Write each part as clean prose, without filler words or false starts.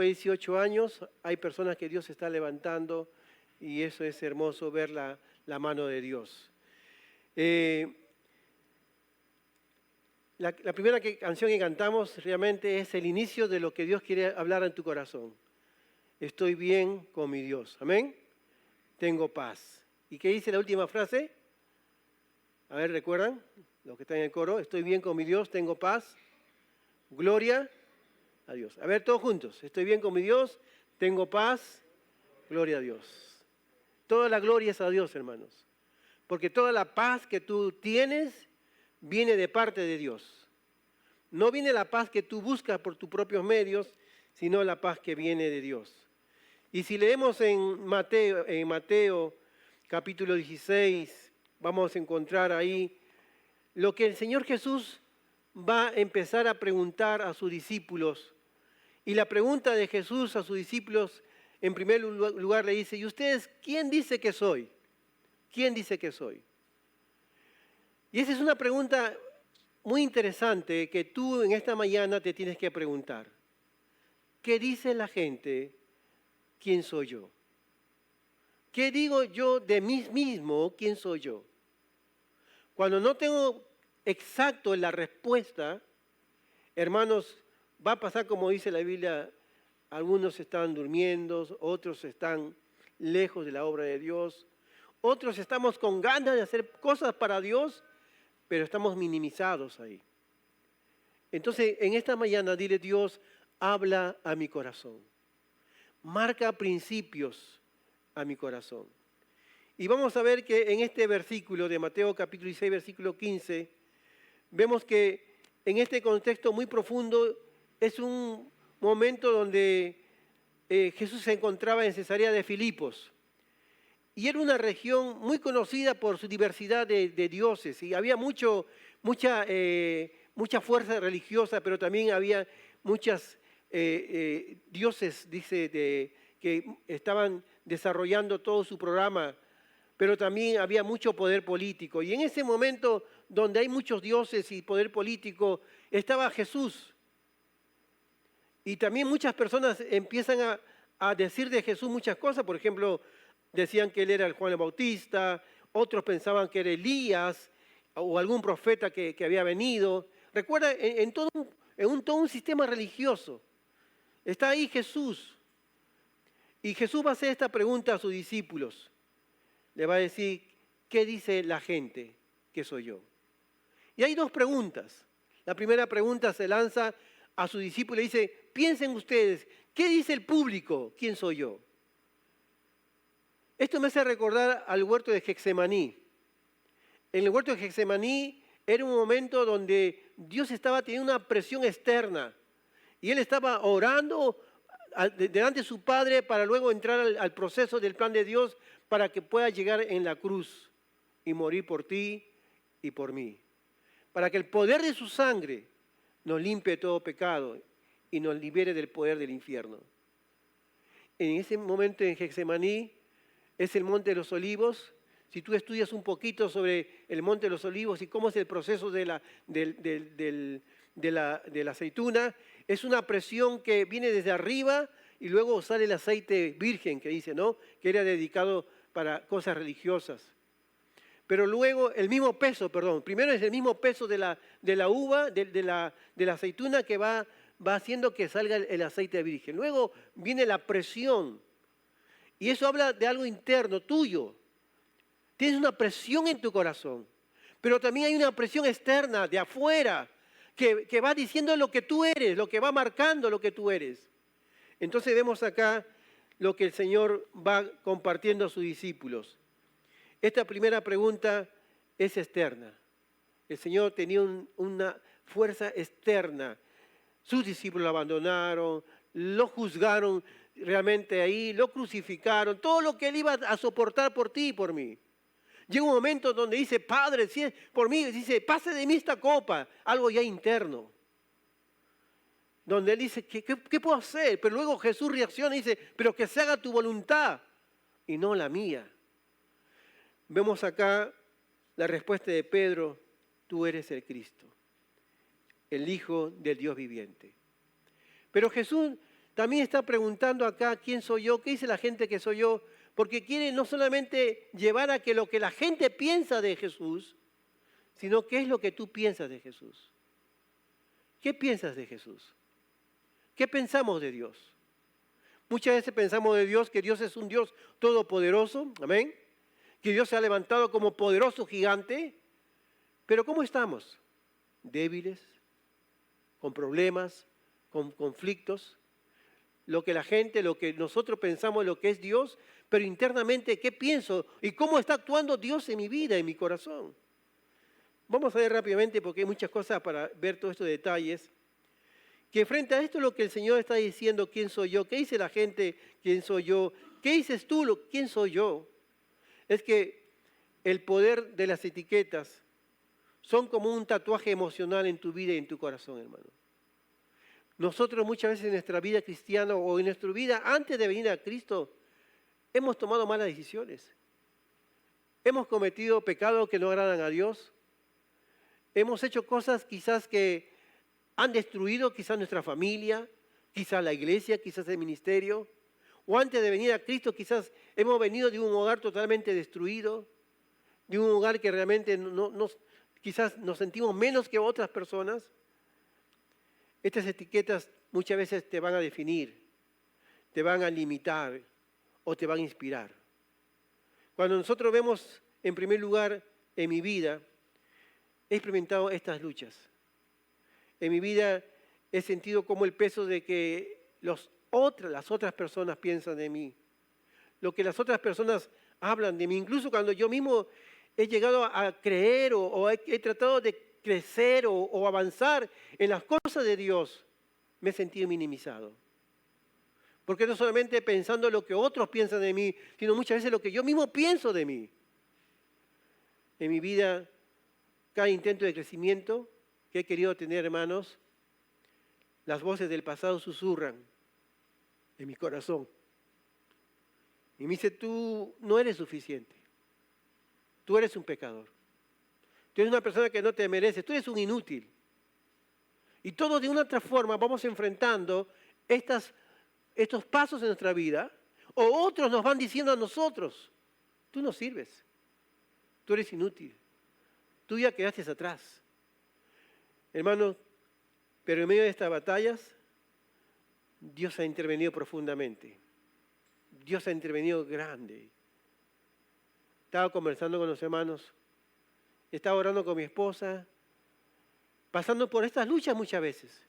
después de 18 años, hay personas que Dios está levantando y eso es hermoso ver la mano de Dios. La primera canción que cantamos realmente es el inicio de lo que Dios quiere hablar en tu corazón. Estoy bien con mi Dios. Amén. Tengo paz. ¿Y qué dice la última frase? A ver, ¿recuerdan? Los que están en el coro. Estoy bien con mi Dios, tengo paz. Gloria a Dios. A ver, todos juntos. Estoy bien con mi Dios, tengo paz. Gloria a Dios. Toda la gloria es a Dios, hermanos. Porque toda la paz que tú tienes viene de parte de Dios. No viene la paz que tú buscas por tus propios medios, sino la paz que viene de Dios. Y si leemos en Mateo capítulo 16, vamos a encontrar ahí lo que el Señor Jesús va a empezar a preguntar a sus discípulos. Y la pregunta de Jesús a sus discípulos, en primer lugar le dice, ¿y ustedes quién dice que soy? ¿Quién dice que soy? Y esa es una pregunta muy interesante que tú en esta mañana te tienes que preguntar. ¿Qué dice la gente? ¿Quién soy yo? ¿Qué digo yo de mí mismo? ¿Quién soy yo? Cuando no tengo exacto la respuesta, hermanos, va a pasar como dice la Biblia, algunos están durmiendo, otros están lejos de la obra de Dios, otros estamos con ganas de hacer cosas para Dios, pero estamos minimizados ahí. Entonces, en esta mañana, dile Dios, habla a mi corazón. Marca principios a mi corazón. Y vamos a ver que en este versículo de Mateo capítulo 16, versículo 15, vemos que en este contexto muy profundo es un momento donde Jesús se encontraba en Cesarea de Filipos. Y era una región muy conocida por su diversidad de dioses. Y había mucha fuerza religiosa, pero también había muchos dioses, dice, que estaban desarrollando todo su programa. Pero también había mucho poder político. Y en ese momento donde hay muchos dioses y poder político, estaba Jesús. Y también muchas personas empiezan a decir de Jesús muchas cosas. Por ejemplo, decían que él era el Juan el Bautista, otros pensaban que era Elías o algún profeta que había venido. Recuerda, en todo un sistema religioso está ahí Jesús. Y Jesús va a hacer esta pregunta a sus discípulos. Le va a decir, ¿qué dice la gente que soy yo? Y hay dos preguntas. La primera pregunta se lanza a sus discípulos y dice, piensen ustedes, ¿qué dice el público? ¿Quién soy yo? Esto me hace recordar al huerto de Getsemaní. En el huerto de Getsemaní era un momento donde Dios estaba teniendo una presión externa y Él estaba orando delante de su Padre para luego entrar al proceso del plan de Dios para que pueda llegar en la cruz y morir por ti y por mí. Para que el poder de su sangre nos limpie todo pecado y nos libere del poder del infierno. En ese momento en Getsemaní es el Monte de los Olivos. Si tú estudias un poquito sobre el Monte de los Olivos y cómo es el proceso de la aceituna, es una presión que viene desde arriba y luego sale el aceite virgen que dice, ¿no? Que era dedicado para cosas religiosas. Pero luego el mismo peso, primero es el mismo peso de la uva, de la aceituna que va haciendo que salga el aceite virgen. Luego viene la presión. Y eso habla de algo interno tuyo. Tienes una presión en tu corazón. Pero también hay una presión externa, de afuera, que va diciendo lo que tú eres, lo que va marcando lo que tú eres. Entonces vemos acá lo que el Señor va compartiendo a sus discípulos. Esta primera pregunta es externa. El Señor tenía una fuerza externa. Sus discípulos lo abandonaron, lo juzgaron realmente ahí, lo crucificaron, todo lo que Él iba a soportar por ti y por mí. Llega un momento donde dice, Padre, si es por mí, dice, pase de mí esta copa, algo ya interno. Donde Él dice, ¿qué puedo hacer? Pero luego Jesús reacciona y dice, pero que se haga tu voluntad y no la mía. Vemos acá la respuesta de Pedro, tú eres el Cristo, el Hijo del Dios viviente. Pero Jesús También está preguntando acá quién soy yo, qué dice la gente que soy yo, porque quiere no solamente llevar a que lo que la gente piensa de Jesús, sino qué es lo que tú piensas de Jesús. ¿Qué piensas de Jesús? ¿Qué pensamos de Dios? Muchas veces pensamos de Dios que Dios es un Dios todopoderoso, amén, que Dios se ha levantado como poderoso gigante, pero ¿cómo estamos? Débiles, con problemas, con conflictos. Lo que la gente, lo que nosotros pensamos, lo que es Dios, pero internamente, ¿qué pienso? ¿Y cómo está actuando Dios en mi vida, en mi corazón? Vamos a ver rápidamente, porque hay muchas cosas para ver todos estos detalles, que frente a esto lo que el Señor está diciendo, ¿quién soy yo? ¿Qué dice la gente? ¿Quién soy yo? ¿Qué dices tú? ¿Quién soy yo? Es que el poder de las etiquetas son como un tatuaje emocional en tu vida y en tu corazón, hermano. Nosotros muchas veces en nuestra vida cristiana o en nuestra vida antes de venir a Cristo hemos tomado malas decisiones. Hemos cometido pecados que no agradan a Dios. Hemos hecho cosas quizás que han destruido quizás nuestra familia, quizás la iglesia, quizás el ministerio. O antes de venir a Cristo quizás hemos venido de un hogar totalmente destruido, de un hogar que realmente quizás nos sentimos menos que otras personas. Estas etiquetas muchas veces te van a definir, te van a limitar o te van a inspirar. Cuando nosotros vemos, en primer lugar, en mi vida, he experimentado estas luchas. En mi vida he sentido como el peso de que las otras personas piensan de mí, lo que las otras personas hablan de mí. Incluso cuando yo mismo he llegado a creer o he tratado de crecer o avanzar en las cosas de Dios, me he sentido minimizado. Porque no solamente pensando lo que otros piensan de mí, sino muchas veces lo que yo mismo pienso de mí. En mi vida, cada intento de crecimiento que he querido tener, hermanos, las voces del pasado susurran en mi corazón. Y me dice, tú no eres suficiente. Tú eres un pecador. Tú eres una persona que no te mereces. Tú eres un inútil. Y todos de una u otra forma vamos enfrentando estos pasos en nuestra vida. O otros nos van diciendo a nosotros, tú no sirves. Tú eres inútil. Tú ya quedaste atrás. Hermanos, pero en medio de estas batallas, Dios ha intervenido profundamente. Dios ha intervenido grande. Estaba conversando con los hermanos, estaba orando con mi esposa, pasando por estas luchas muchas veces.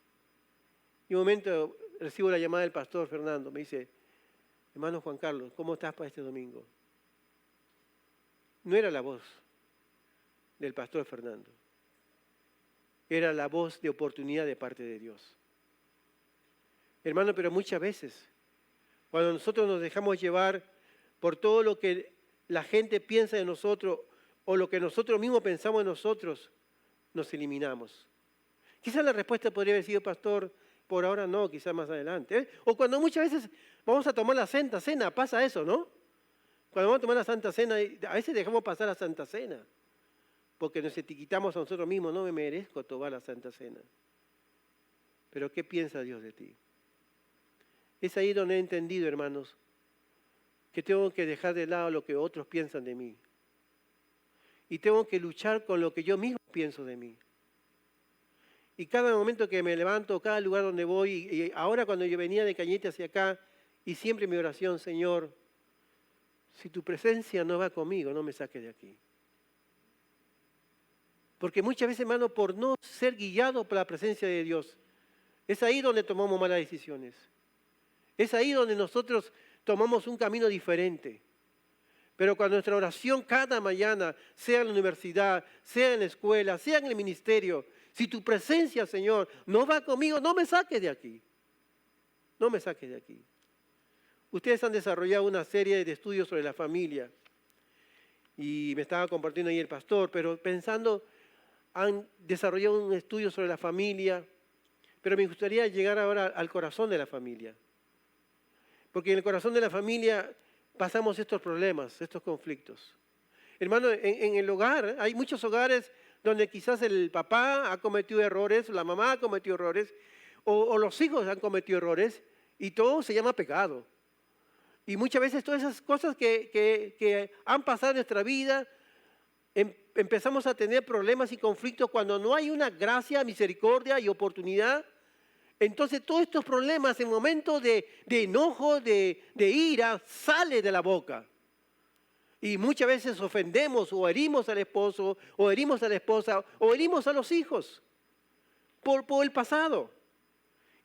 Y un momento recibo la llamada del pastor Fernando, me dice, hermano Juan Carlos, ¿cómo estás para este domingo? No era la voz del pastor Fernando, era la voz de oportunidad de parte de Dios. Hermano, pero muchas veces, cuando nosotros nos dejamos llevar por todo lo que la gente piensa de nosotros o lo que nosotros mismos pensamos de nosotros, nos eliminamos. Quizás la respuesta podría haber sido, pastor, por ahora no, quizás más adelante. ¿Eh? O cuando muchas veces vamos a tomar la Santa Cena, pasa eso, ¿no? Cuando vamos a tomar la Santa Cena, a veces dejamos pasar la Santa Cena, porque nos etiquetamos a nosotros mismos, no me merezco tomar la Santa Cena. Pero ¿qué piensa Dios de ti? Es ahí donde he entendido, hermanos, que tengo que dejar de lado lo que otros piensan de mí. Y tengo que luchar con lo que yo mismo pienso de mí. Y cada momento que me levanto, cada lugar donde voy, y ahora cuando yo venía de Cañete hacia acá, y siempre mi oración, Señor, si tu presencia no va conmigo, no me saques de aquí. Porque muchas veces, hermano, por no ser guiado por la presencia de Dios, es ahí donde tomamos malas decisiones. Es ahí donde nosotros tomamos un camino diferente. Pero cuando nuestra oración cada mañana, sea en la universidad, sea en la escuela, sea en el ministerio, si tu presencia, Señor, no va conmigo, no me saques de aquí. No me saques de aquí. Ustedes han desarrollado una serie de estudios sobre la familia. Y me estaba compartiendo ahí el pastor, pero pensando, han desarrollado un estudio sobre la familia, pero me gustaría llegar ahora al corazón de la familia. Porque en el corazón de la familia pasamos estos problemas, estos conflictos. Hermano, en el hogar, hay muchos hogares donde quizás el papá ha cometido errores, la mamá ha cometido errores, o los hijos han cometido errores, Y todo se llama pecado. Y muchas veces todas esas cosas que han pasado en nuestra vida, empezamos a tener problemas y conflictos cuando no hay una gracia, misericordia y oportunidad. Entonces todos estos problemas en momentos de enojo, de ira, sale de la boca. Y muchas veces ofendemos o herimos al esposo, o herimos a la esposa, o herimos a los hijos por el pasado.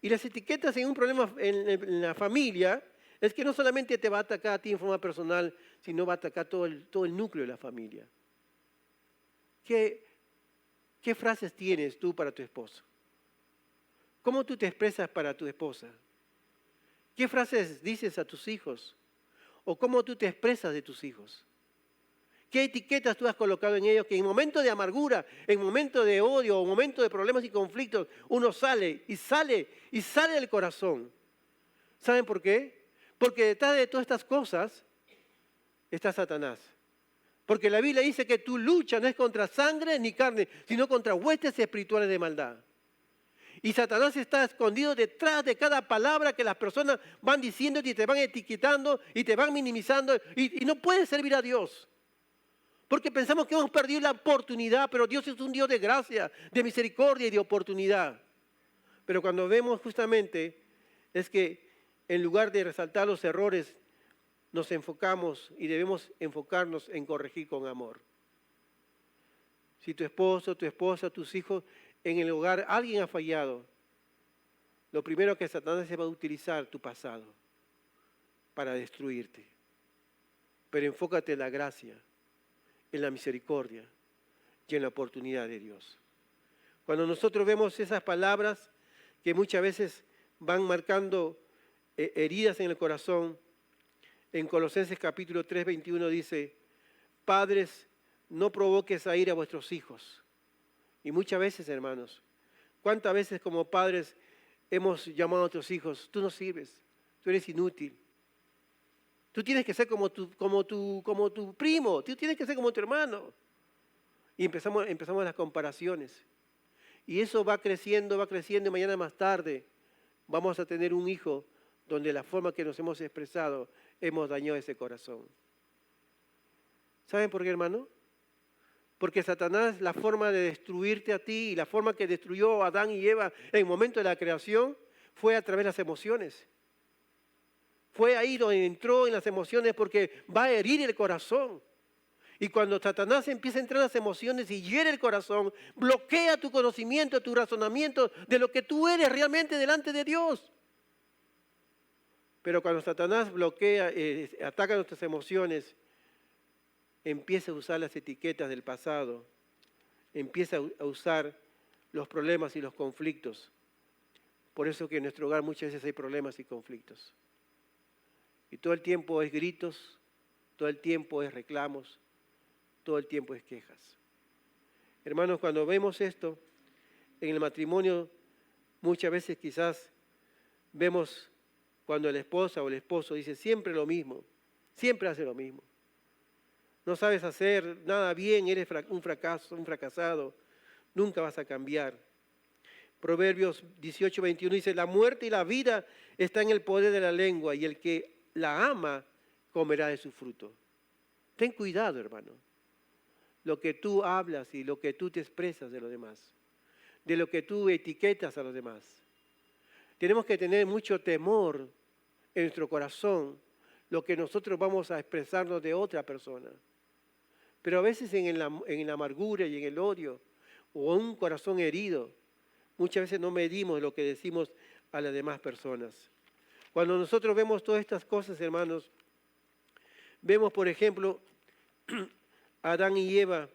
Y las etiquetas en un problema en la familia es que no solamente te va a atacar a ti en forma personal, sino va a atacar todo el núcleo de la familia. ¿Qué frases tienes tú para tu esposo? ¿Cómo tú te expresas para tu esposa? ¿Qué frases dices a tus hijos? ¿O cómo tú te expresas de tus hijos? ¿Qué etiquetas tú has colocado en ellos que en momentos de amargura, en momentos de odio, en momentos de problemas y conflictos, uno sale del corazón? ¿Saben por qué? Porque detrás de todas estas cosas está Satanás. Porque la Biblia dice que tu lucha no es contra sangre ni carne, sino contra huestes espirituales de maldad. Y Satanás está escondido detrás de cada palabra que las personas van diciendo y te van etiquetando y te van minimizando y no puedes servir a Dios. Porque pensamos que hemos perdido la oportunidad, pero Dios es un Dios de gracia, de misericordia y de oportunidad. Pero cuando vemos justamente es que en lugar de resaltar los errores, nos enfocamos y debemos enfocarnos en corregir con amor. Si tu esposo, tu esposa, tus hijos, en el hogar alguien ha fallado, lo primero que Satanás se va a utilizar tu pasado para destruirte. Pero enfócate en la gracia, en la misericordia y en la oportunidad de Dios. Cuando nosotros vemos esas palabras que muchas veces van marcando heridas en el corazón, en Colosenses capítulo 3, 21 dice, padres, no provoques a ira a vuestros hijos. Y muchas veces, hermanos, ¿cuántas veces como padres hemos llamado a nuestros hijos, tú no sirves, tú eres inútil? Tú tienes que ser como tu primo, tú tienes que ser como tu hermano. Y empezamos las comparaciones. Y eso va creciendo y mañana más tarde vamos a tener un hijo donde la forma que nos hemos expresado hemos dañado ese corazón. ¿Saben por qué, hermano? Porque Satanás, la forma de destruirte a ti y la forma que destruyó a Adán y Eva en el momento de la creación fue a través de las emociones. Fue ahí donde entró en las emociones porque va a herir el corazón. Y cuando Satanás empieza a entrar en las emociones y hiere el corazón, bloquea tu conocimiento, tu razonamiento de lo que tú eres realmente delante de Dios. Pero cuando Satanás bloquea, ataca nuestras emociones, empieza a usar las etiquetas del pasado, empieza a usar los problemas y los conflictos. Por eso que en nuestro hogar muchas veces hay problemas y conflictos. Y todo el tiempo es gritos, todo el tiempo es reclamos, todo el tiempo es quejas. Hermanos, cuando vemos esto en el matrimonio, muchas veces quizás vemos cuando la esposa o el esposo dice siempre lo mismo, siempre hace lo mismo. No sabes hacer nada bien, eres un fracasado, nunca vas a cambiar. Proverbios 18, 21 dice, la muerte y la vida están en el poder de la lengua y el que la ama comerá de su fruto. Ten cuidado, hermano, lo que tú hablas y lo que tú te expresas de los demás, de lo que tú etiquetas a los demás. Tenemos que tener mucho temor en nuestro corazón lo que nosotros vamos a expresarnos de otra persona. Pero a veces en la amargura y en el odio o en un corazón herido, muchas veces no medimos lo que decimos a las demás personas. Cuando nosotros vemos todas estas cosas, hermanos, vemos, por ejemplo, Adán y Eva,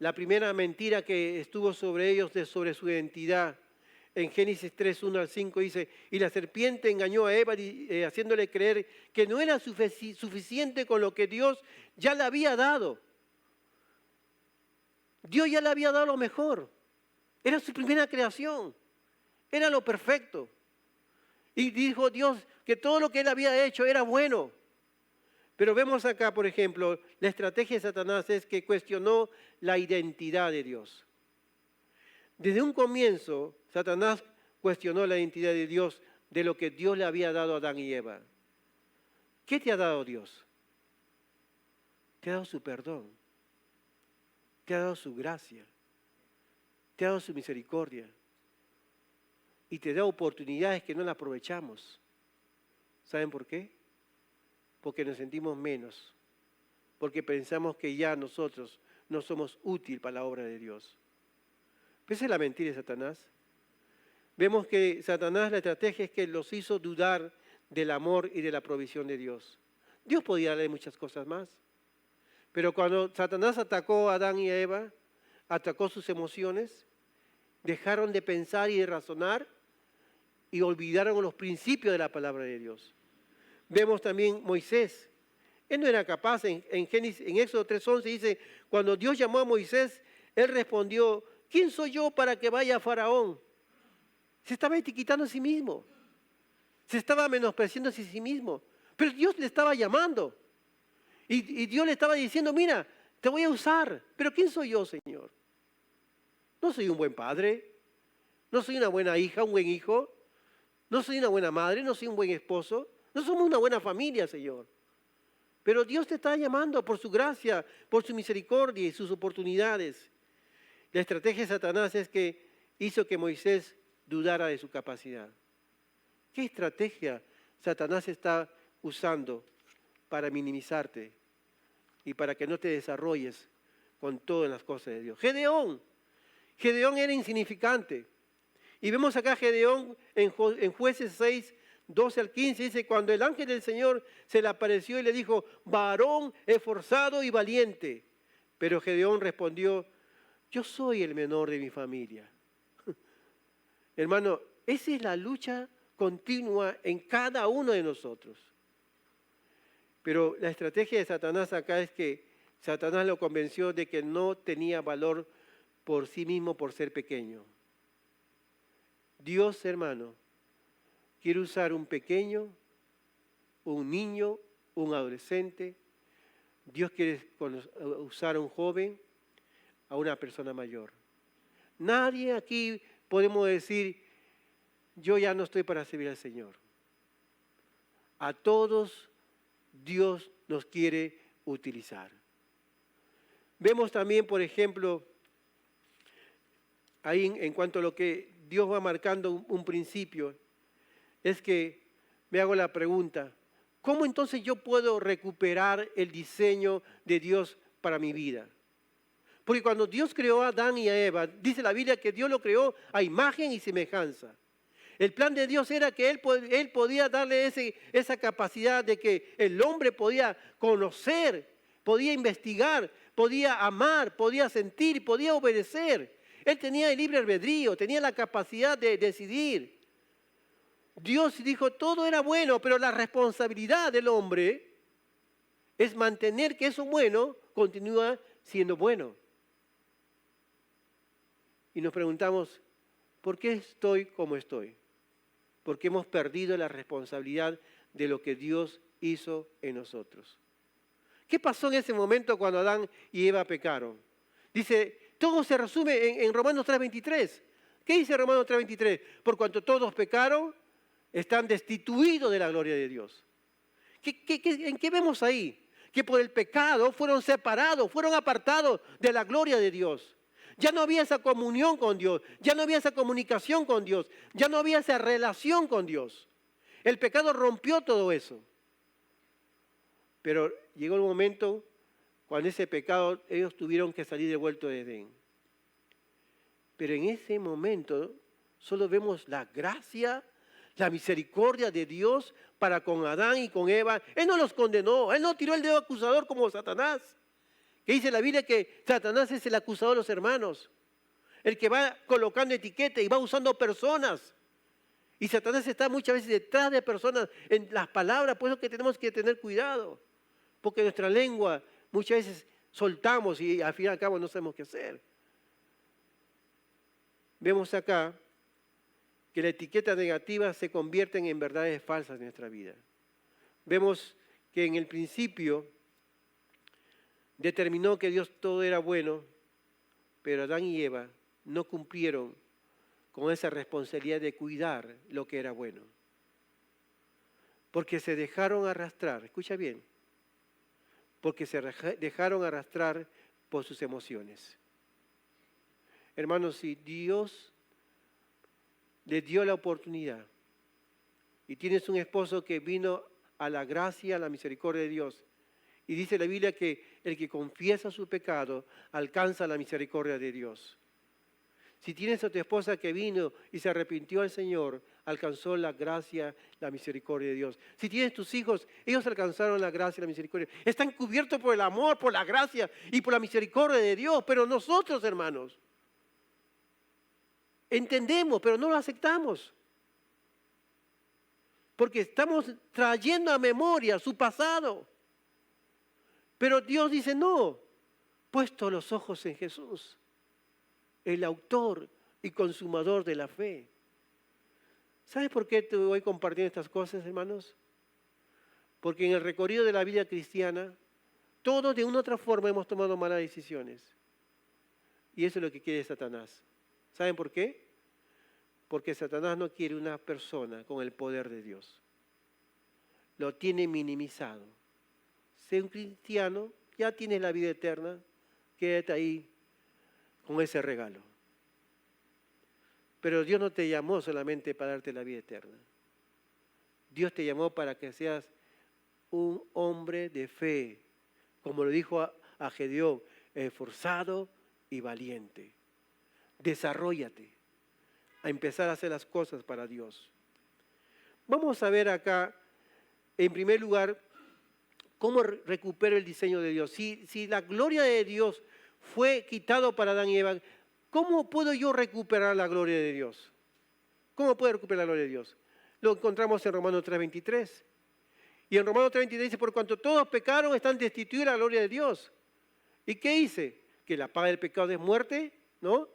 la primera mentira que estuvo sobre ellos sobre su identidad. En Génesis 3, 1 al 5 dice, y la serpiente engañó a Eva haciéndole creer que no era suficiente con lo que Dios ya le había dado. Dios ya le había dado lo mejor. Era su primera creación. Era lo perfecto. Y dijo Dios que todo lo que él había hecho era bueno. Pero vemos acá, por ejemplo, la estrategia de Satanás es que cuestionó la identidad de Dios. Desde un comienzo, Satanás cuestionó la identidad de Dios de lo que Dios le había dado a Adán y Eva. ¿Qué te ha dado Dios? Te ha dado su perdón, te ha dado su gracia, te ha dado su misericordia y te da oportunidades que no las aprovechamos. ¿Saben por qué? Porque nos sentimos menos, porque pensamos que ya nosotros no somos útiles para la obra de Dios. Pero esa es la mentira de Satanás. Vemos que Satanás, la estrategia es que los hizo dudar del amor y de la provisión de Dios. Dios podía darle muchas cosas más. Pero cuando Satanás atacó a Adán y a Eva, atacó sus emociones, dejaron de pensar y de razonar y olvidaron los principios de la palabra de Dios. Vemos también Moisés. Él no era capaz, en Éxodo 3:11 dice, cuando Dios llamó a Moisés, él respondió, ¿quién soy yo para que vaya a Faraón? Se estaba etiquetando a sí mismo, se estaba menospreciando a sí mismo, pero Dios le estaba llamando. Y Dios le estaba diciendo, mira, te voy a usar, pero ¿quién soy yo, Señor? No soy un buen padre, no soy una buena hija, un buen hijo, no soy una buena madre, no soy un buen esposo, no somos una buena familia, Señor. Pero Dios te está llamando por su gracia, por su misericordia y sus oportunidades. La estrategia de Satanás es que hizo que Moisés dudara de su capacidad. ¿Qué estrategia Satanás está usando para minimizarte y para que no te desarrolles con todas las cosas de Dios? Gedeón era insignificante. Y vemos acá a Gedeón en Jueces 6, 12 al 15, dice, cuando el ángel del Señor se le apareció y le dijo, varón esforzado y valiente. Pero Gedeón respondió, yo soy el menor de mi familia. Hermano, esa es la lucha continua en cada uno de nosotros. Pero la estrategia de Satanás acá es que Satanás lo convenció de que no tenía valor por sí mismo por ser pequeño. Dios, hermano, quiere usar un pequeño, un niño, un adolescente. Dios quiere usar a un joven, a una persona mayor. Nadie aquí podemos decir, yo ya no estoy para servir al Señor. A todos Dios nos quiere utilizar. Vemos también, por ejemplo, ahí en cuanto a lo que Dios va marcando un principio, es que me hago la pregunta, ¿cómo entonces yo puedo recuperar el diseño de Dios para mi vida? Porque cuando Dios creó a Adán y a Eva, dice la Biblia que Dios lo creó a imagen y semejanza. El plan de Dios era que Él podía darle esa capacidad de que el hombre podía conocer, podía investigar, podía amar, podía sentir, podía obedecer. Él tenía el libre albedrío, tenía la capacidad de decidir. Dios dijo, todo era bueno, pero la responsabilidad del hombre es mantener que eso bueno continúa siendo bueno. Y nos preguntamos, ¿por qué estoy como estoy? Porque hemos perdido la responsabilidad de lo que Dios hizo en nosotros. ¿Qué pasó en ese momento cuando Adán y Eva pecaron? Dice, todo se resume en Romanos 3:23. ¿Qué dice Romanos 3:23? Por cuanto todos pecaron, están destituidos de la gloria de Dios. ¿En qué vemos ahí? Que por el pecado fueron separados, fueron apartados de la gloria de Dios. Ya no había esa comunión con Dios, ya no había esa comunicación con Dios, ya no había esa relación con Dios. El pecado rompió todo eso. Pero llegó el momento cuando ese pecado ellos tuvieron que salir de vuelta de Edén. Pero en ese momento solo vemos la gracia, la misericordia de Dios para con Adán y con Eva. Él no los condenó, Él no tiró el dedo acusador como Satanás. Que dice la Biblia que Satanás es el acusador de los hermanos. El que va colocando etiqueta y va usando personas. Y Satanás está muchas veces detrás de personas en las palabras, por eso que tenemos que tener cuidado. Porque nuestra lengua muchas veces soltamos y al fin y al cabo no sabemos qué hacer. Vemos acá que la etiqueta negativa se convierte en verdades falsas en nuestra vida. Vemos que en el principio determinó que Dios todo era bueno, pero Adán y Eva no cumplieron con esa responsabilidad de cuidar lo que era bueno. Porque se dejaron arrastrar, escucha bien, porque se dejaron arrastrar por sus emociones. Hermanos, si Dios les dio la oportunidad y tienes un esposo que vino a la gracia, a la misericordia de Dios, y dice la Biblia que el que confiesa su pecado alcanza la misericordia de Dios. Si tienes a tu esposa que vino y se arrepintió al Señor, alcanzó la gracia, la misericordia de Dios. Si tienes tus hijos, ellos alcanzaron la gracia y la misericordia. Están cubiertos por el amor, por la gracia y por la misericordia de Dios. Pero nosotros, hermanos, entendemos, pero no lo aceptamos. Porque estamos trayendo a memoria su pasado. Pero Dios dice, no, puesto los ojos en Jesús, el autor y consumador de la fe. ¿Sabes por qué te voy compartiendo estas cosas, hermanos? Porque en el recorrido de la vida cristiana, todos de una u otra forma hemos tomado malas decisiones. Y eso es lo que quiere Satanás. ¿Saben por qué? Porque Satanás no quiere una persona con el poder de Dios. Lo tiene minimizado. Sé un cristiano, ya tienes la vida eterna, quédate ahí con ese regalo. Pero Dios no te llamó solamente para darte la vida eterna. Dios te llamó para que seas un hombre de fe, como lo dijo a Gedeón, esforzado y valiente. Desarróllate a empezar a hacer las cosas para Dios. Vamos a ver acá, en primer lugar, cómo recupero el diseño de Dios. Si la gloria de Dios fue quitado para Adán y Eva, ¿cómo puedo yo recuperar la gloria de Dios? ¿Cómo puedo recuperar la gloria de Dios? Lo encontramos en Romanos 3:23. Y en Romanos 3:23 dice, por cuanto todos pecaron, están destituidos de la gloria de Dios. ¿Y qué dice? Que la paga del pecado es muerte, ¿no?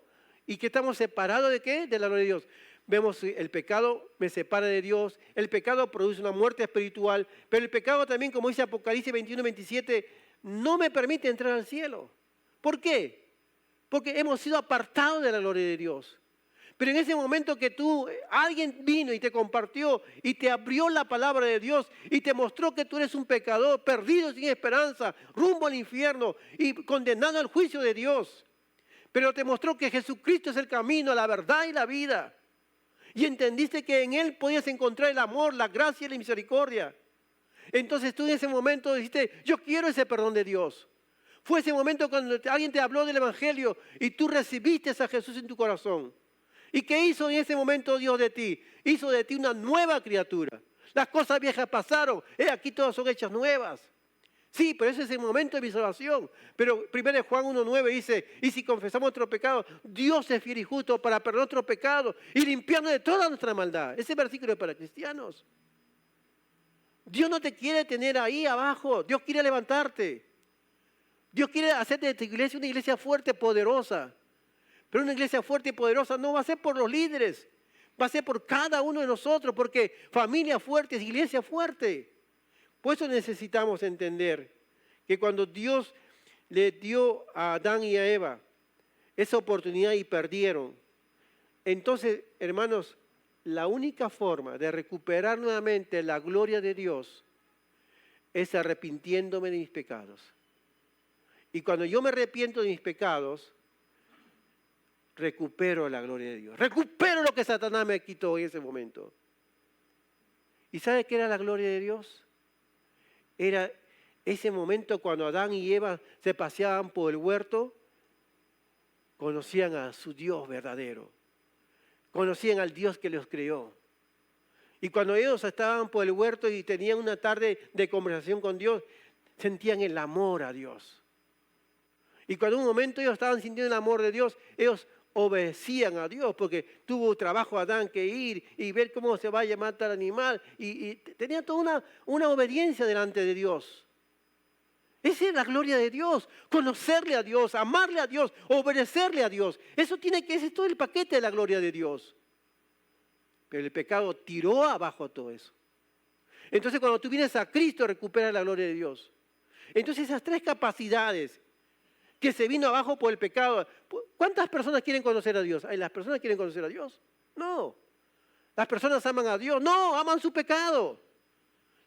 Y que estamos separados ¿de qué? De la gloria de Dios. Vemos el pecado me separa de Dios, el pecado produce una muerte espiritual, pero el pecado también, como dice Apocalipsis 21:27, no me permite entrar al cielo. ¿Por qué? Porque hemos sido apartados de la gloria de Dios. Pero en ese momento que alguien vino y te compartió y te abrió la palabra de Dios y te mostró que tú eres un pecador, perdido sin esperanza, rumbo al infierno y condenado al juicio de Dios. Pero te mostró que Jesucristo es el camino, la verdad y la vida. Y entendiste que en Él podías encontrar el amor, la gracia y la misericordia. Entonces tú en ese momento dijiste, yo quiero ese perdón de Dios. Fue ese momento cuando alguien te habló del Evangelio y tú recibiste a Jesús en tu corazón. ¿Y qué hizo en ese momento Dios de ti? Hizo de ti una nueva criatura. Las cosas viejas pasaron, aquí todas son hechas nuevas. Sí, pero ese es el momento de mi salvación. Pero 1 Juan 1:9 dice, y si confesamos nuestro pecado, Dios es fiel y justo para perdonar nuestro pecado y limpiarnos de toda nuestra maldad. Ese versículo es para cristianos. Dios no te quiere tener ahí abajo, Dios quiere levantarte. Dios quiere hacer de esta iglesia una iglesia fuerte, poderosa. Pero una iglesia fuerte y poderosa no va a ser por los líderes, va a ser por cada uno de nosotros, porque familia fuerte es iglesia fuerte. Por eso necesitamos entender que cuando Dios le dio a Adán y a Eva esa oportunidad y perdieron, entonces, hermanos, la única forma de recuperar nuevamente la gloria de Dios es arrepintiéndome de mis pecados. Y cuando yo me arrepiento de mis pecados, recupero la gloria de Dios. Recupero lo que Satanás me quitó en ese momento. ¿Y sabe qué era la gloria de Dios? Era ese momento cuando Adán y Eva se paseaban por el huerto, conocían a su Dios verdadero. Conocían al Dios que los creó. Y cuando ellos estaban por el huerto y tenían una tarde de conversación con Dios, sentían el amor a Dios. Y cuando en un momento ellos estaban sintiendo el amor de Dios, ellos obedecían a Dios, porque tuvo trabajo Adán que ir y ver cómo se va a llamar tal animal. Y tenía toda una obediencia delante de Dios. Esa es la gloria de Dios, conocerle a Dios, amarle a Dios, obedecerle a Dios. Ese es todo el paquete de la gloria de Dios. Pero el pecado tiró abajo todo eso. Entonces cuando tú vienes a Cristo recuperas la gloria de Dios. Entonces esas tres capacidades que se vino abajo por el pecado. ¿Cuántas personas quieren conocer a Dios? ¿Las personas quieren conocer a Dios? No. ¿Las personas aman a Dios? No, aman su pecado.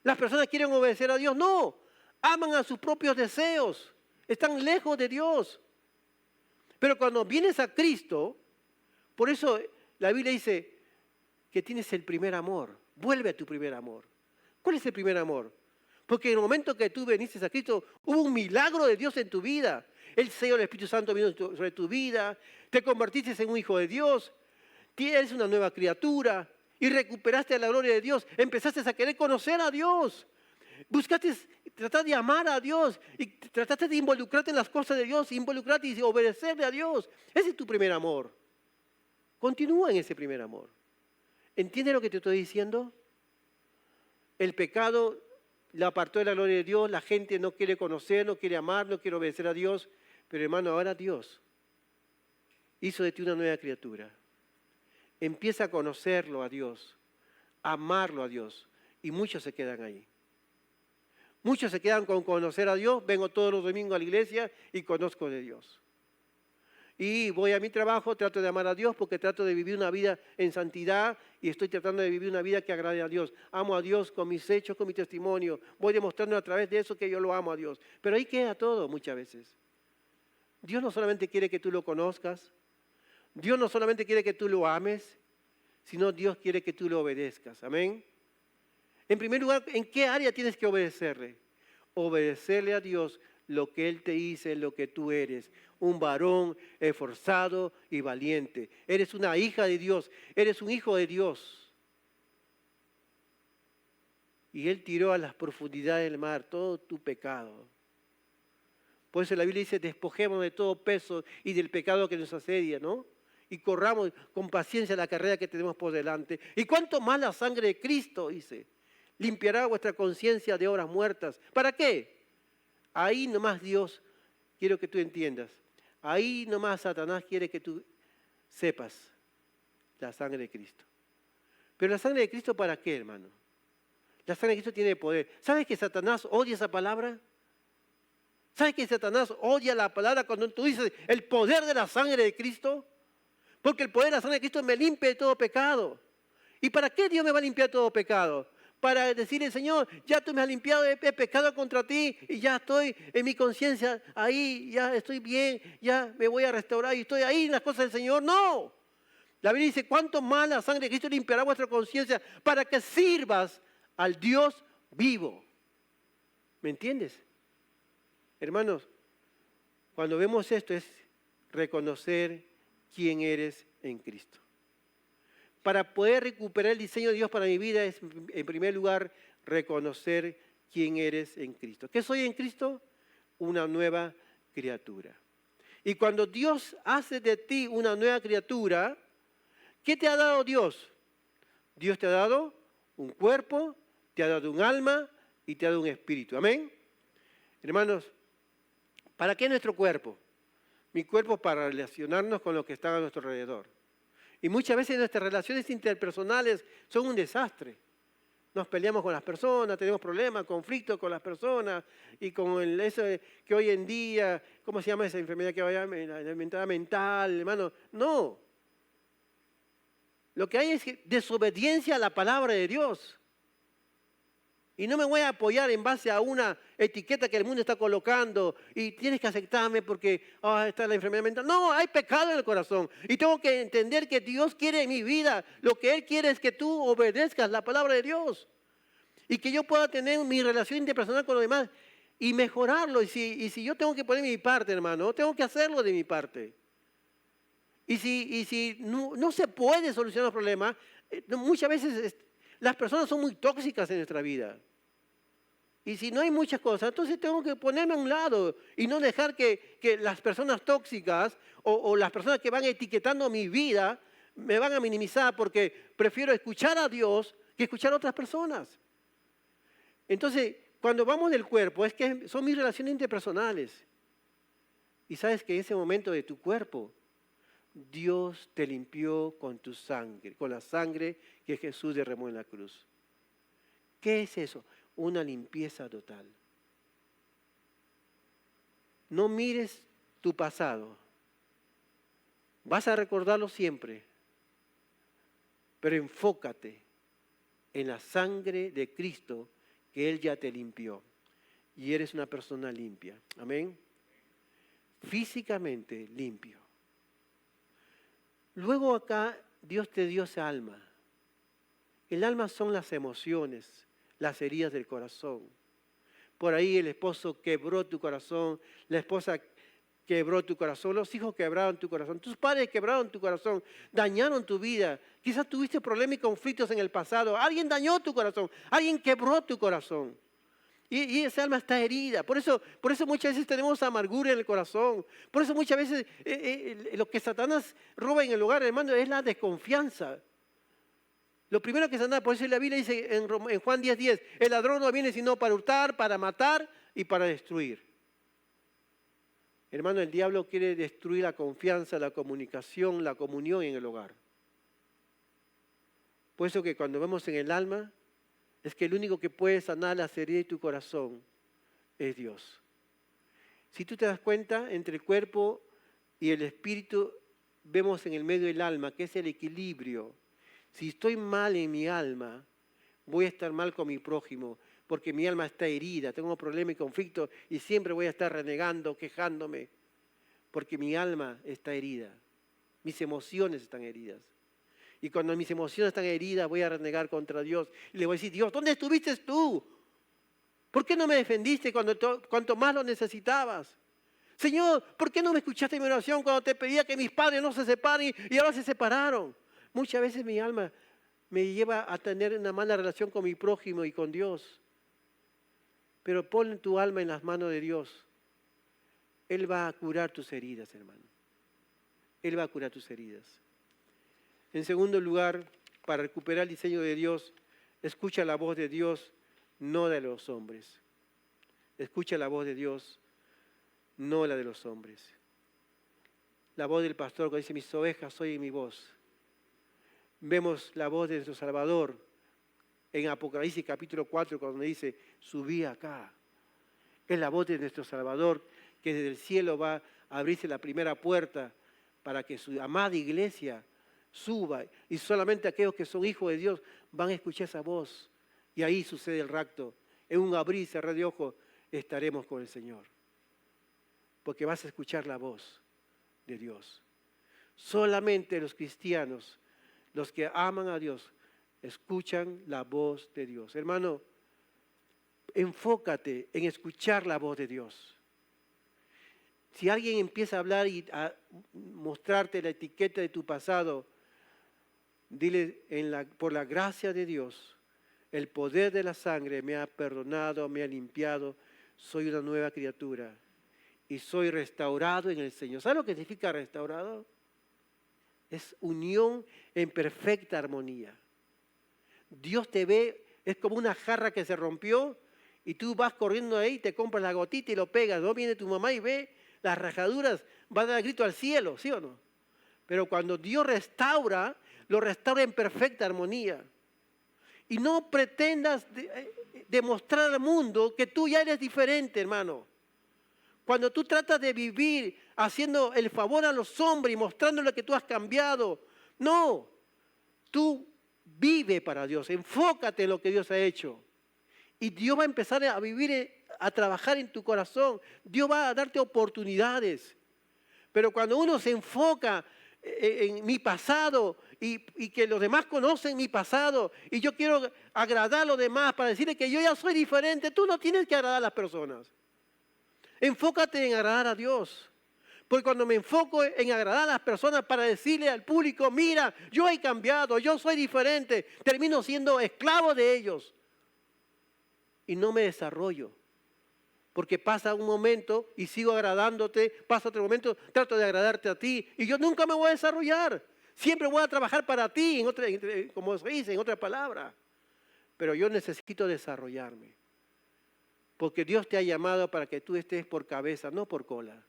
Las personas quieren obedecer a Dios. No, aman a sus propios deseos. Están lejos de Dios. Pero cuando vienes a Cristo, por eso la Biblia dice que tienes el primer amor. Vuelve a tu primer amor. ¿Cuál es el primer amor? Porque en el momento que tú viniste a Cristo, hubo un milagro de Dios en tu vida. El sello del Espíritu Santo vino sobre tu vida. Te convertiste en un hijo de Dios. Eres una nueva criatura. Y recuperaste la gloria de Dios. Empezaste a querer conocer a Dios. Buscaste tratar de amar a Dios. Y trataste de involucrarte en las cosas de Dios. Involucrarte y obedecerle a Dios. Ese es tu primer amor. Continúa en ese primer amor. ¿Entiendes lo que te estoy diciendo? El pecado la apartó de la gloria de Dios, la gente no quiere conocer, no quiere amar, no quiere obedecer a Dios. Pero hermano, ahora Dios hizo de ti una nueva criatura. Empieza a conocerlo a Dios, a amarlo a Dios. Y muchos se quedan ahí. Muchos se quedan con conocer a Dios. Vengo todos los domingos a la iglesia y conozco de Dios. Y voy a mi trabajo, trato de amar a Dios porque trato de vivir una vida en santidad y estoy tratando de vivir una vida que agrade a Dios. Amo a Dios con mis hechos, con mi testimonio. Voy demostrando a través de eso que yo lo amo a Dios. Pero ahí queda todo muchas veces. Dios no solamente quiere que tú lo conozcas, Dios no solamente quiere que tú lo ames, sino Dios quiere que tú lo obedezcas. Amén. En primer lugar, ¿en qué área tienes que obedecerle? Obedecerle a Dios lo que Él te dice, lo que tú eres. Un varón esforzado y valiente. Eres una hija de Dios, eres un hijo de Dios. Y Él tiró a las profundidades del mar todo tu pecado. Por eso la Biblia dice, despojémonos de todo peso y del pecado que nos asedia, ¿no? Y corramos con paciencia la carrera que tenemos por delante. Y cuánto más la sangre de Cristo, dice, limpiará vuestra conciencia de obras muertas. ¿Para qué? Ahí nomás Dios, quiero que tú entiendas, ahí nomás Satanás quiere que tú sepas la sangre de Cristo. Pero la sangre de Cristo, ¿para qué, hermano? La sangre de Cristo tiene poder. ¿Sabes que Satanás odia esa palabra? ¿Sabes que Satanás odia la palabra cuando tú dices el poder de la sangre de Cristo? Porque el poder de la sangre de Cristo me limpia de todo pecado. ¿Y para qué Dios me va a limpiar todo pecado? Para decirle, Señor, ya tú me has limpiado, he pecado contra ti y ya estoy en mi conciencia ahí, ya estoy bien, ya me voy a restaurar y estoy ahí en las cosas del Señor. No. La Biblia dice, cuánto más la sangre de Cristo limpiará vuestra conciencia para que sirvas al Dios vivo. ¿Me entiendes? Hermanos, cuando vemos esto es reconocer quién eres en Cristo. Para poder recuperar el diseño de Dios para mi vida es, en primer lugar, reconocer quién eres en Cristo. ¿Qué soy en Cristo? Una nueva criatura. Y cuando Dios hace de ti una nueva criatura, ¿qué te ha dado Dios? Dios te ha dado un cuerpo, te ha dado un alma y te ha dado un espíritu. ¿Amén? Hermanos, ¿para qué nuestro cuerpo? Mi cuerpo para relacionarnos con lo que está a nuestro alrededor. Y muchas veces nuestras relaciones interpersonales son un desastre. Nos peleamos con las personas, tenemos problemas, conflictos con las personas y con eso que hoy en día, ¿cómo se llama esa enfermedad que vaya? La enfermedad mental, hermano. No. Lo que hay es desobediencia a la palabra de Dios. Y no me voy a apoyar en base a una etiqueta que el mundo está colocando y tienes que aceptarme porque está la enfermedad mental. No, hay pecado en el corazón. Y tengo que entender que Dios quiere en mi vida. Lo que Él quiere es que tú obedezcas la palabra de Dios. Y que yo pueda tener mi relación interpersonal con los demás y mejorarlo. Y si yo tengo que poner mi parte, hermano, tengo que hacerlo de mi parte. Y si no se puede solucionar los problemas, muchas veces las personas son muy tóxicas en nuestra vida. Y si no hay muchas cosas, entonces tengo que ponerme a un lado y no dejar que las personas tóxicas o las personas que van etiquetando mi vida me van a minimizar porque prefiero escuchar a Dios que escuchar a otras personas. Entonces, cuando vamos del cuerpo, es que son mis relaciones interpersonales. Y sabes que en ese momento de tu cuerpo, Dios te limpió con tu sangre, con la sangre que Jesús derramó en la cruz. ¿Qué es eso? Una limpieza total. No mires tu pasado. Vas a recordarlo siempre. Pero enfócate en la sangre de Cristo que Él ya te limpió y eres una persona limpia. Amén. Físicamente limpio. Luego acá Dios te dio esa alma. El alma son las emociones, las heridas del corazón. Por ahí el esposo quebró tu corazón, la esposa quebró tu corazón, los hijos quebraron tu corazón, tus padres quebraron tu corazón, dañaron tu vida. Quizás tuviste problemas y conflictos en el pasado. Alguien dañó tu corazón, alguien quebró tu corazón. Y esa alma está herida. Por eso muchas veces tenemos amargura en el corazón. Por eso muchas veces lo que Satanás roba en el hogar, hermano, es la desconfianza. Lo primero que Satanás, por eso la Biblia dice en Juan 10:10, el ladrón no viene sino para hurtar, para matar y para destruir. Hermano, el diablo quiere destruir la confianza, la comunicación, la comunión en el hogar. Por eso que cuando vemos en el alma, es que el único que puede sanar las heridas de tu corazón es Dios. Si tú te das cuenta, entre el cuerpo y el espíritu, vemos en el medio del alma, que es el equilibrio. Si estoy mal en mi alma, voy a estar mal con mi prójimo, porque mi alma está herida, tengo problemas y conflictos y siempre voy a estar renegando, quejándome, porque mi alma está herida, mis emociones están heridas. Y cuando mis emociones están heridas, voy a renegar contra Dios y le voy a decir, Dios, ¿dónde estuviste tú? ¿Por qué no me defendiste cuanto más lo necesitabas? Señor, ¿por qué no me escuchaste en mi oración cuando te pedía que mis padres no se separen y ahora se separaron? Muchas veces mi alma me lleva a tener una mala relación con mi prójimo y con Dios. Pero pon tu alma en las manos de Dios. Él va a curar tus heridas, hermano. Él va a curar tus heridas. En segundo lugar, para recuperar el diseño de Dios, escucha la voz de Dios, no de los hombres. Escucha la voz de Dios, no la de los hombres. La voz del pastor que dice, mis ovejas oyen mi voz. Vemos la voz de nuestro Salvador en Apocalipsis capítulo 4, cuando dice, subí acá. Es la voz de nuestro Salvador que desde el cielo va a abrirse la primera puerta para que su amada iglesia suba. Y solamente aquellos que son hijos de Dios van a escuchar esa voz. Y ahí sucede el rapto. En un abrir y cerrar de ojos estaremos con el Señor. Porque vas a escuchar la voz de Dios. Solamente los cristianos, los que aman a Dios, escuchan la voz de Dios. Hermano, enfócate en escuchar la voz de Dios. Si alguien empieza a hablar y a mostrarte la etiqueta de tu pasado, dile, por la gracia de Dios, el poder de la sangre me ha perdonado, me ha limpiado, soy una nueva criatura y soy restaurado en el Señor. ¿Sabes lo que significa restaurado? Es unión en perfecta armonía. Dios te ve, es como una jarra que se rompió y tú vas corriendo ahí, te compras la gotita y lo pegas. No viene tu mamá y ve las rajaduras, va a dar grito al cielo, ¿sí o no? Pero cuando Dios restaura, lo restaura en perfecta armonía. Y no pretendas demostrar al mundo que tú ya eres diferente, hermano. Cuando tú tratas de vivir haciendo el favor a los hombres y mostrándole que tú has cambiado, no, tú vive para Dios, enfócate en lo que Dios ha hecho. Y Dios va a empezar a vivir, a trabajar en tu corazón. Dios va a darte oportunidades. Pero cuando uno se enfoca en mi pasado y que los demás conocen mi pasado y yo quiero agradar a los demás para decirles que yo ya soy diferente, tú no tienes que agradar a las personas. Enfócate en agradar a Dios. Porque cuando me enfoco en agradar a las personas para decirle al público, mira, yo he cambiado, yo soy diferente, termino siendo esclavo de ellos. Y no me desarrollo. Porque pasa un momento y sigo agradándote, pasa otro momento, trato de agradarte a ti y yo nunca me voy a desarrollar. Siempre voy a trabajar para ti, como se dice, en otra palabra. Pero yo necesito desarrollarme. Porque Dios te ha llamado para que tú estés por cabeza, no por cola.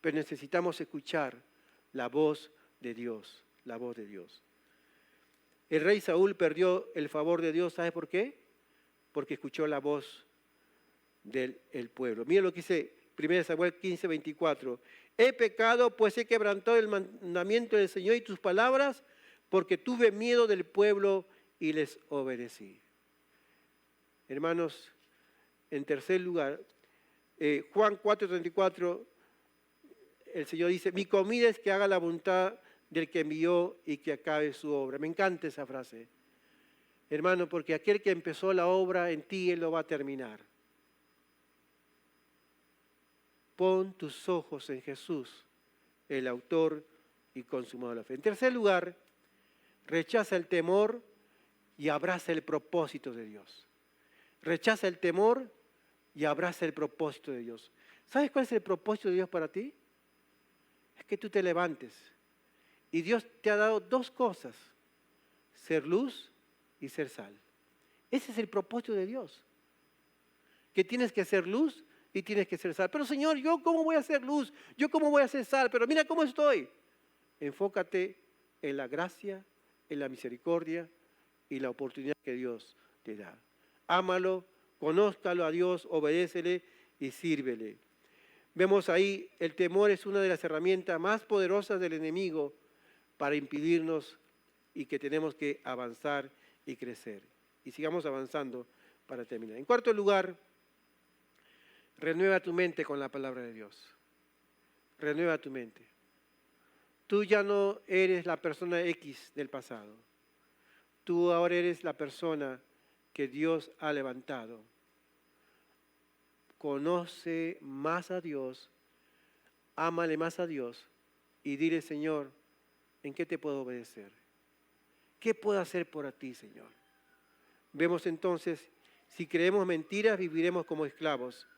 Pero necesitamos escuchar la voz de Dios, la voz de Dios. El rey Saúl perdió el favor de Dios, ¿sabe por qué? Porque escuchó la voz del pueblo. Mira lo que dice 1 Samuel 15:24. He pecado, pues he quebrantado el mandamiento del Señor y tus palabras, porque tuve miedo del pueblo y les obedecí. Hermanos, en tercer lugar, Juan 4:34, el Señor dice, mi comida es que haga la voluntad del que envió y que acabe su obra. Me encanta esa frase, hermano, porque aquel que empezó la obra en ti, Él lo va a terminar. Pon tus ojos en Jesús, el autor y consumador de la fe. En tercer lugar, rechaza el temor y abraza el propósito de Dios. Rechaza el temor y abraza el propósito de Dios. ¿Sabes cuál es el propósito de Dios para ti? Es que tú te levantes. Y Dios te ha dado dos cosas, ser luz y ser sal. Ese es el propósito de Dios. Que tienes que ser luz y tienes que ser sal. Pero Señor, ¿yo cómo voy a ser luz? ¿Yo cómo voy a ser sal? Pero mira cómo estoy. Enfócate en la gracia, en la misericordia y la oportunidad que Dios te da. Ámalo, conózcalo a Dios, obedécele y sírvele. Vemos ahí, el temor es una de las herramientas más poderosas del enemigo para impedirnos y que tenemos que avanzar y crecer. Y sigamos avanzando para terminar. En cuarto lugar, renueva tu mente con la palabra de Dios. Renueva tu mente. Tú ya no eres la persona X del pasado. Tú ahora eres la persona que Dios ha levantado. Conoce más a Dios, ámale más a Dios y dile, Señor, ¿en qué te puedo obedecer? ¿Qué puedo hacer por ti, Señor? Vemos entonces, si creemos mentiras, viviremos como esclavos.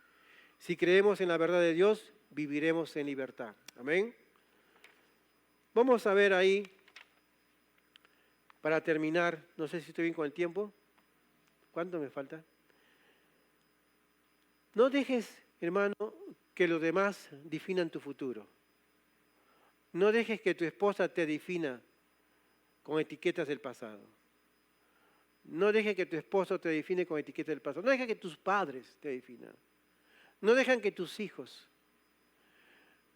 Si creemos en la verdad de Dios, viviremos en libertad. Amén. Vamos a ver ahí, para terminar, no sé si estoy bien con el tiempo. ¿Cuánto me falta? No dejes, hermano, que los demás definan tu futuro. No dejes que tu esposa te defina con etiquetas del pasado. No dejes que tu esposo te define con etiquetas del pasado. No dejes que tus padres te definan. No dejan que tus hijos.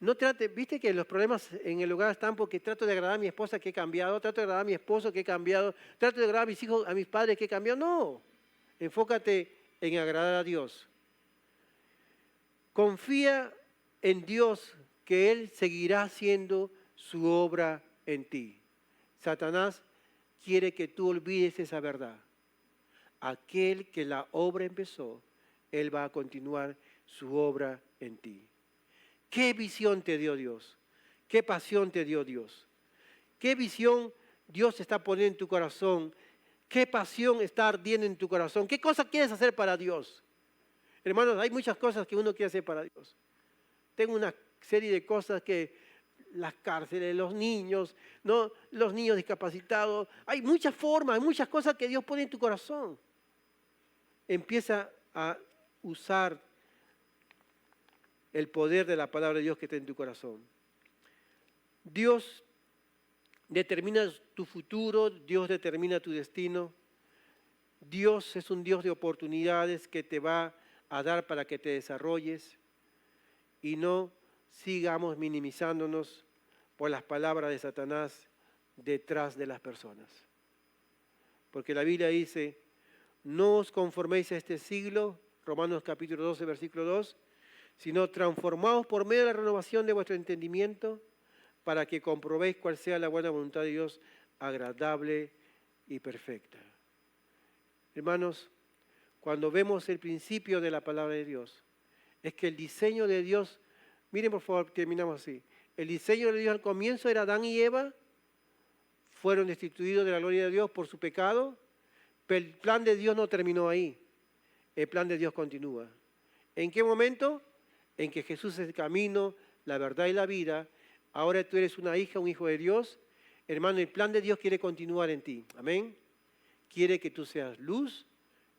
No trate, viste que los problemas en el hogar están porque trato de agradar a mi esposa que he cambiado, trato de agradar a mi esposo que he cambiado, trato de agradar a mis hijos, a mis padres que he cambiado. No, enfócate en agradar a Dios. Confía en Dios que Él seguirá haciendo su obra en ti. Satanás quiere que tú olvides esa verdad. Aquel que la obra empezó, Él va a continuar su obra en ti. ¿Qué visión te dio Dios? ¿Qué pasión te dio Dios? ¿Qué visión Dios está poniendo en tu corazón? ¿Qué pasión está ardiendo en tu corazón? ¿Qué cosa quieres hacer para Dios? Hermanos, hay muchas cosas que uno quiere hacer para Dios. Tengo una serie de cosas que las cárceles, los niños, ¿no? Los niños discapacitados. Hay muchas formas, hay muchas cosas que Dios pone en tu corazón. Empieza a usar el poder de la palabra de Dios que está en tu corazón. Dios determina tu futuro, Dios determina tu destino. Dios es un Dios de oportunidades que te va a dar para que te desarrolles y no sigamos minimizándonos por las palabras de Satanás detrás de las personas. Porque la Biblia dice, no os conforméis a este siglo, Romanos capítulo 12, versículo 2, sino transformaos por medio de la renovación de vuestro entendimiento para que comprobéis cuál sea la buena voluntad de Dios, agradable y perfecta. Hermanos, cuando vemos el principio de la palabra de Dios, es que el diseño de Dios, miren por favor, terminamos así. El diseño de Dios al comienzo era Adán y Eva, fueron destituidos de la gloria de Dios por su pecado, pero el plan de Dios no terminó ahí. El plan de Dios continúa. ¿En qué momento? En que Jesús es el camino, la verdad y la vida. Ahora tú eres una hija, un hijo de Dios. Hermano, el plan de Dios quiere continuar en ti. Amén. Quiere que tú seas luz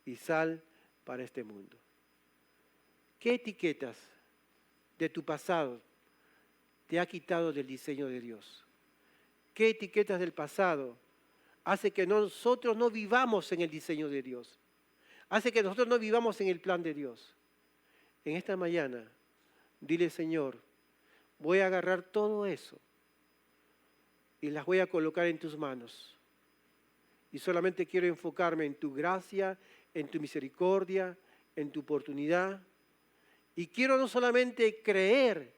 y sal para este mundo. ¿Qué etiquetas de tu pasado te ha quitado del diseño de Dios? ¿Qué etiquetas del pasado hace que nosotros no vivamos en el diseño de Dios? Hace que nosotros no vivamos en el plan de Dios. En esta mañana, dile, Señor, voy a agarrar todo eso y las voy a colocar en tus manos. Y solamente quiero enfocarme en tu gracia, en tu misericordia, en tu oportunidad. Y quiero no solamente creer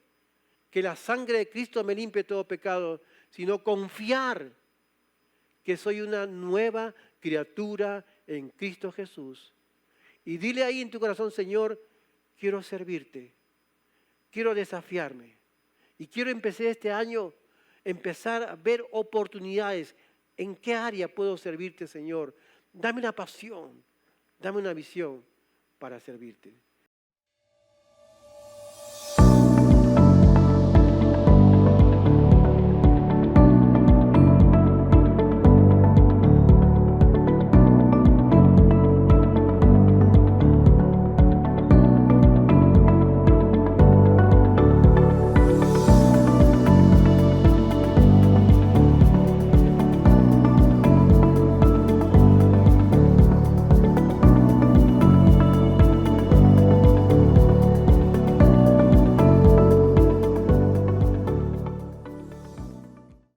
que la sangre de Cristo me limpie todo pecado, sino confiar que soy una nueva criatura en Cristo Jesús. Y dile ahí en tu corazón, Señor, quiero servirte, quiero desafiarme. Y quiero empezar este año, empezar a ver oportunidades. ¿En qué área puedo servirte, Señor? Dame una pasión, dame una visión para servirte.